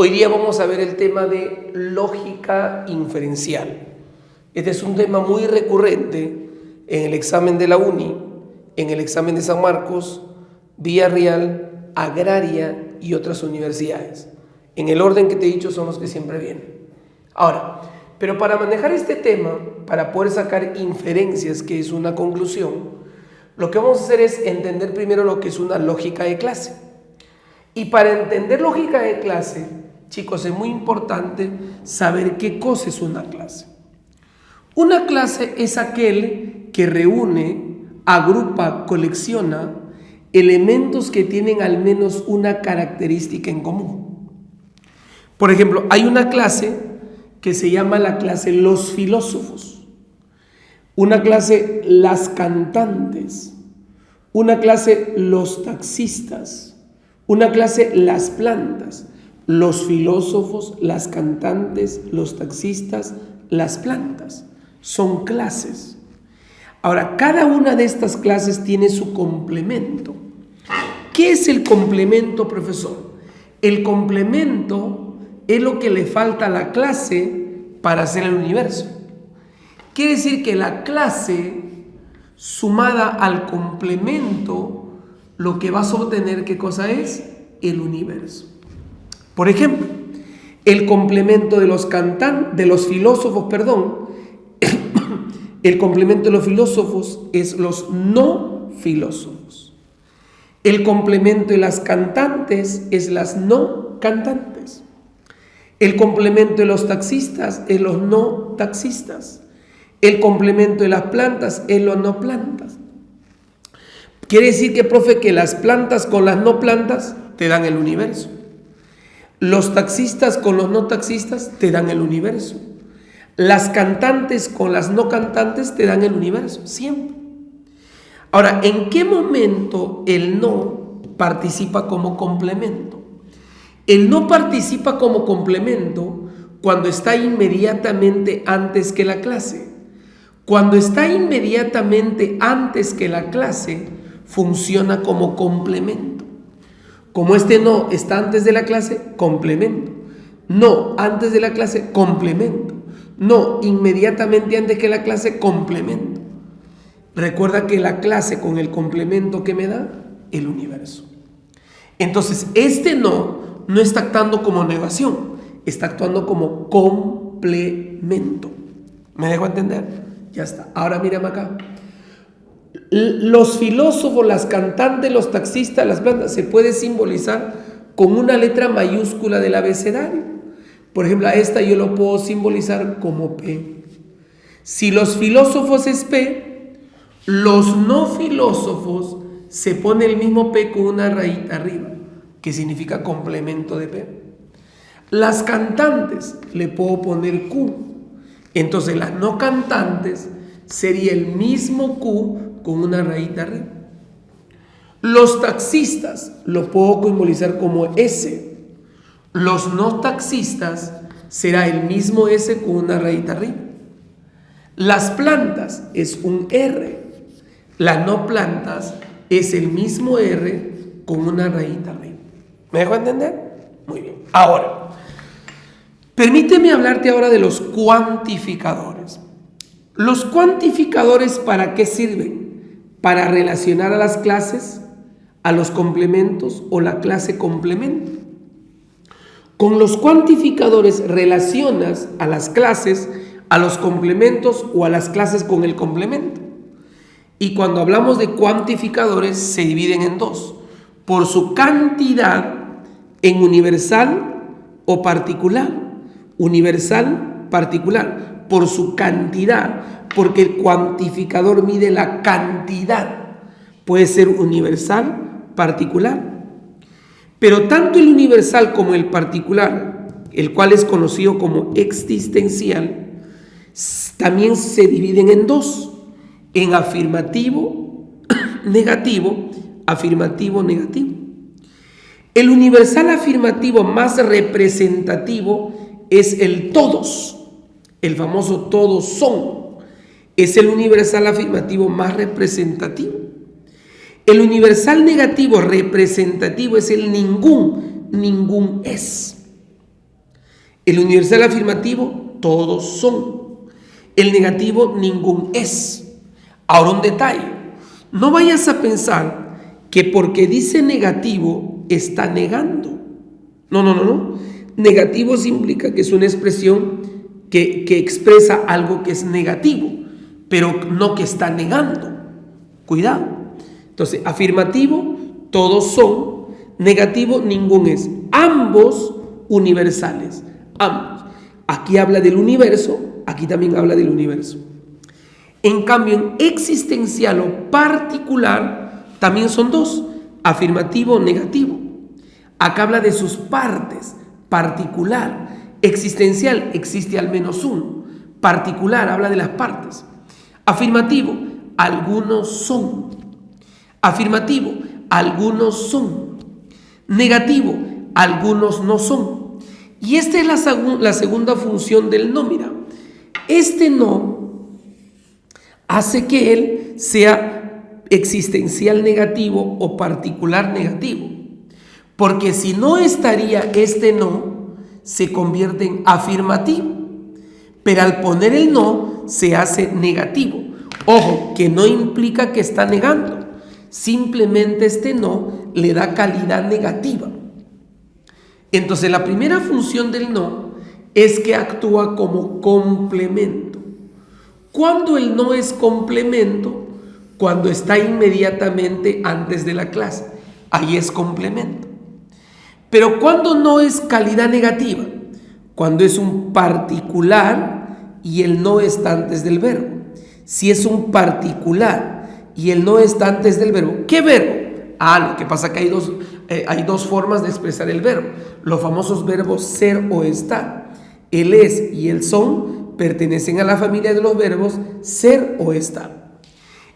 Hoy día vamos a ver el tema de lógica inferencial. Este es un tema muy recurrente en el examen de la UNI, en el examen de San Marcos, Villarreal, Agraria y otras universidades. En el orden que te he dicho son los que siempre vienen. Ahora, pero para manejar este tema, para poder sacar inferencias, que es una conclusión, lo que vamos a hacer es entender primero lo que es una lógica de clase. Y para entender lógica de clase, chicos, es muy importante saber qué cosa es una clase. Una clase es aquel que reúne, agrupa, colecciona elementos que tienen al menos una característica en común. Por ejemplo, hay una clase que se llama la clase los filósofos, una clase las cantantes, una clase los taxistas, una clase las plantas. Los filósofos, las cantantes, los taxistas, las plantas. Son clases. Ahora, cada una de estas clases tiene su complemento. ¿Qué es el complemento, profesor? El complemento es lo que le falta a la clase para hacer el universo. Quiere decir que la clase, sumada al complemento, lo que vas a obtener, ¿qué cosa es? El universo. Por ejemplo, el complemento de los filósofos, el complemento de los filósofos es los no filósofos. El complemento de las cantantes es las no cantantes. El complemento de los taxistas es los no taxistas. El complemento de las plantas es los no plantas. Quiere decir que, profe, que las plantas con las no plantas te dan el universo. Los taxistas con los no taxistas te dan el universo. Las cantantes con las no cantantes te dan el universo, siempre. Ahora, ¿en qué momento el no participa como complemento? El no participa como complemento cuando está inmediatamente antes que la clase. Cuando está inmediatamente antes que la clase, funciona como complemento. Como este no está antes de la clase, complemento. No antes de la clase, complemento. No inmediatamente antes que la clase, complemento. Recuerda que la clase con el complemento que me da, el universo. Entonces, este no está actuando como negación, está actuando como complemento. ¿Me dejo entender? Ya está. Ahora mírame acá. Los filósofos, las cantantes, los taxistas, las plantas, se puede simbolizar con una letra mayúscula del abecedario. Por ejemplo, a esta yo lo puedo simbolizar como P. Si los filósofos es P, los no filósofos se pone el mismo P con una rayita arriba, que significa complemento de P. Las cantantes le puedo poner Q. Entonces las no cantantes sería el mismo Q con una rayita arriba. Los taxistas lo puedo simbolizar como S. Los no taxistas será el mismo S con una rayita arriba. Las plantas es un R. Las no plantas es el mismo R con una rayita arriba. ¿Me dejo entender? Muy bien. Ahora, permíteme hablarte ahora de los cuantificadores. ¿Los cuantificadores para qué sirven? Para relacionar a las clases, a los complementos o la clase complemento. Con los cuantificadores relacionas a las clases, a los complementos o a las clases con el complemento. Y cuando hablamos de cuantificadores se dividen en dos, por su cantidad en universal o particular. Universal, particular, por su cantidad. Porque el cuantificador mide la cantidad. Puede ser universal, particular. Pero tanto el universal como el particular, el cual es conocido como existencial, también se dividen en dos. En afirmativo, negativo, afirmativo, negativo. El universal afirmativo más representativo es el todos. El famoso todos son. Es el universal afirmativo más representativo. El universal negativo representativo es el ningún es. El universal afirmativo, todos son. El negativo, ningún es. Ahora un detalle, no vayas a pensar que porque dice negativo está negando. No. Negativo implica que es una expresión que expresa algo que es negativo, pero no que está negando. Cuidado. Entonces, afirmativo, todos son. Negativo, ningún es. Ambos universales. Ambos. Aquí habla del universo, aquí también habla del universo. En cambio, en existencial o particular, también son dos. Afirmativo, negativo. Acá habla de sus partes. Particular. Existencial, existe al menos uno. Particular, habla de las partes. Afirmativo, algunos son. Afirmativo, algunos son. Negativo, algunos no son. Y esta es la segunda función del no. Mira, este no hace que él sea existencial negativo o particular negativo. Porque si no estaría este no, se convierte en afirmativo. Pero al poner el no, se hace negativo. Ojo, que no implica que está negando. Simplemente este no le da calidad negativa. Entonces la primera función del no es que actúa como complemento. ¿Cuándo el no es complemento? Cuando está inmediatamente antes de la clase. Ahí es complemento. Pero ¿cuándo no es calidad negativa? Cuando es un particular y el no está antes del verbo. Si es un particular y el no está antes del verbo, ¿qué verbo? Lo que pasa es que hay dos formas de expresar el verbo. Los famosos verbos ser o estar. El es y el son pertenecen a la familia de los verbos ser o estar.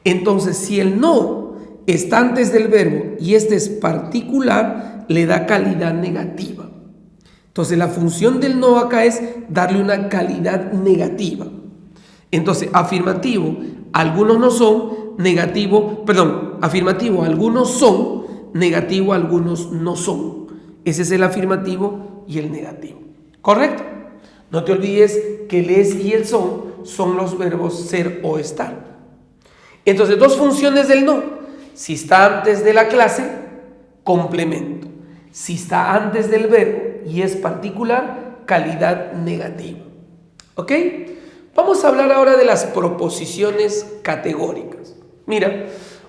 Entonces, si el no está antes del verbo y este es particular, le da calidad negativa. Entonces, la función del no acá es darle una calidad negativa. Entonces, afirmativo, algunos no son. Afirmativo, algunos son. Negativo, algunos no son. Ese es el afirmativo y el negativo. ¿Correcto? No te olvides que el es y el son los verbos ser o estar. Entonces, dos funciones del no. Si está antes de la clase, complemento. Si está antes del verbo y es particular, calidad negativa. ¿Ok? Vamos a hablar ahora de las proposiciones categóricas. Mira,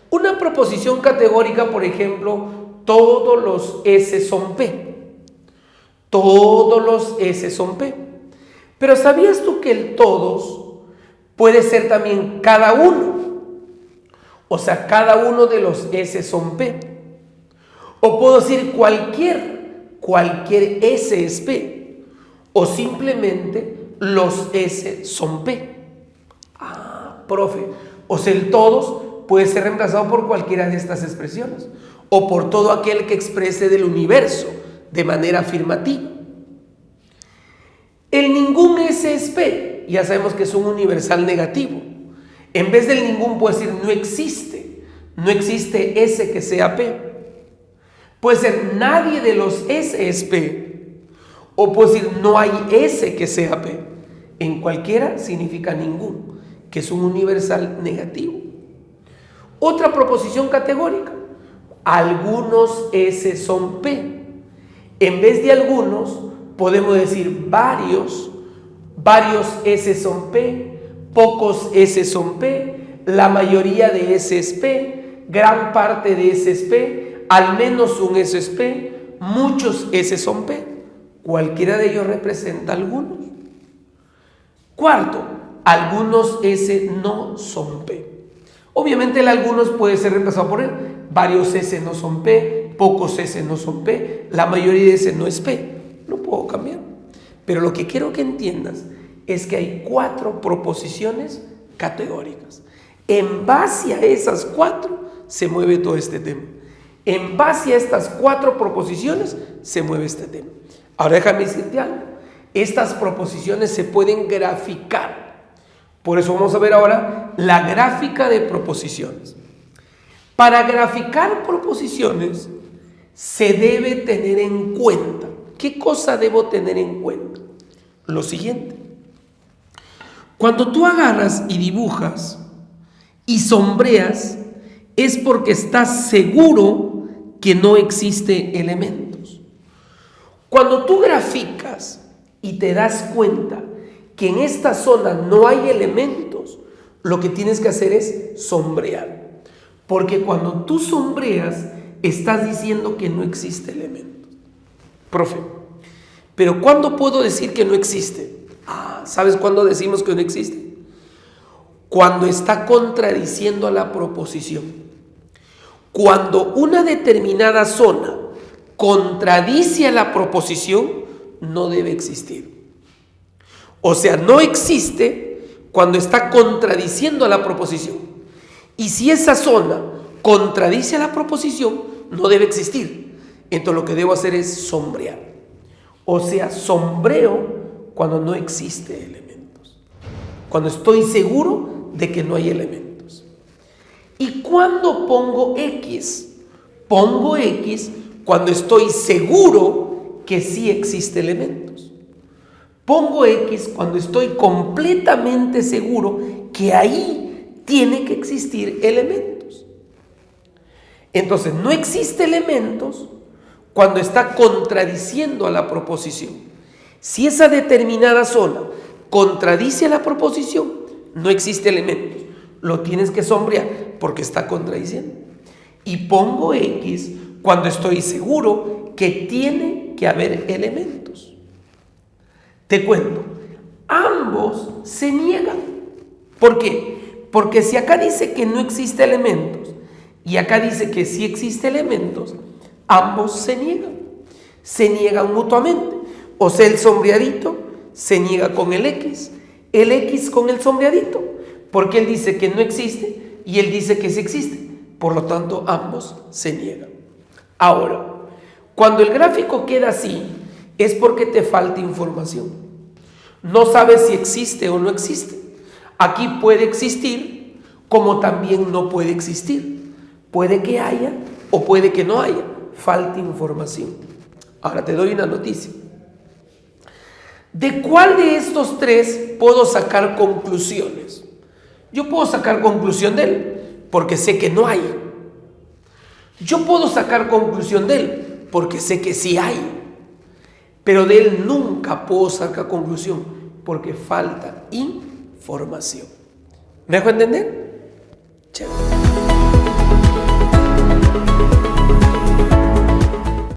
una proposición categórica, por ejemplo, todos los S son P. Todos los S son P. Pero ¿sabías tú que el todos puede ser también cada uno? O sea, cada uno de los S son P. O puedo decir cualquier S es P. O simplemente los S son P. Profe, o sea, el todos puede ser reemplazado por cualquiera de estas expresiones. O por todo aquel que exprese del universo de manera afirmativa. El ningún S es P. Ya sabemos que es un universal negativo. En vez del ningún puedo decir no existe. No existe S que sea P. Puede ser nadie de los S es P. O puedo decir no hay S que sea P. En cualquiera significa ningún, que es un universal negativo. Otra proposición categórica. Algunos S son P. En vez de algunos, podemos decir varios S son P, pocos S son P, la mayoría de S es P, gran parte de S es P, al menos un S es P, muchos S son P. Cualquiera de ellos representa algunos. Cuarto, algunos S no son P. Obviamente el algunos puede ser reemplazado por él. Varios S no son P, pocos S no son P, la mayoría de S no es P. Lo puedo cambiar. Pero lo que quiero que entiendas es que hay 4 proposiciones categóricas. En base a esas 4 se mueve todo este tema. En base a estas 4 proposiciones se mueve este tema. Ahora déjame decirte algo. Estas proposiciones se pueden graficar. Por eso vamos a ver ahora la gráfica de proposiciones. Para graficar proposiciones se debe tener en cuenta. ¿Qué cosa debo tener en cuenta? lo siguiente. Cuando tú agarras y dibujas y sombreas, es porque estás seguro que no existe elementos. Cuando tú graficas y te das cuenta que en esta zona no hay elementos, lo que tienes que hacer es sombrear. Porque cuando tú sombreas, estás diciendo que no existe elementos. Profe, pero ¿cuándo puedo decir que no existe? ¿Sabes cuándo decimos que no existe? Cuando está contradiciendo a la proposición. Cuando una determinada zona contradice a la proposición, no debe existir. O sea, no existe cuando está contradiciendo a la proposición. Y si esa zona contradice a la proposición, no debe existir. Entonces lo que debo hacer es sombrear. O sea, sombreo cuando no existe elementos. Cuando estoy seguro de que no hay elementos. ¿Y cuándo pongo X? Pongo X cuando estoy seguro que sí existe elementos. Pongo X cuando estoy completamente seguro que ahí tiene que existir elementos. Entonces, no existe elementos cuando está contradiciendo a la proposición. Si esa determinada zona contradice a la proposición, no existe elementos. Lo tienes que sombrear porque está contradiciendo. Y pongo X cuando estoy seguro que tiene que haber elementos. Te cuento, ambos se niegan. ¿Por qué? Porque si acá dice que no existe elementos y acá dice que sí existe elementos, ambos se niegan mutuamente. O sea, el sombreadito se niega con el X con el sombreadito, porque él dice que no existe y él dice que sí existe. Por lo tanto, ambos se niegan. Ahora, cuando el gráfico queda así, es porque te falta información. No sabes si existe o no existe. Aquí puede existir, como también no puede existir. Puede que haya o puede que no haya. Falta información. Ahora te doy una noticia. ¿De cuál de estos tres puedo sacar conclusiones? Yo puedo sacar conclusión de él porque sé que no hay. Yo puedo sacar conclusión de él porque sé que sí hay. Pero de él nunca puedo sacar conclusión porque falta información. ¿Me dejo entender? Chévere.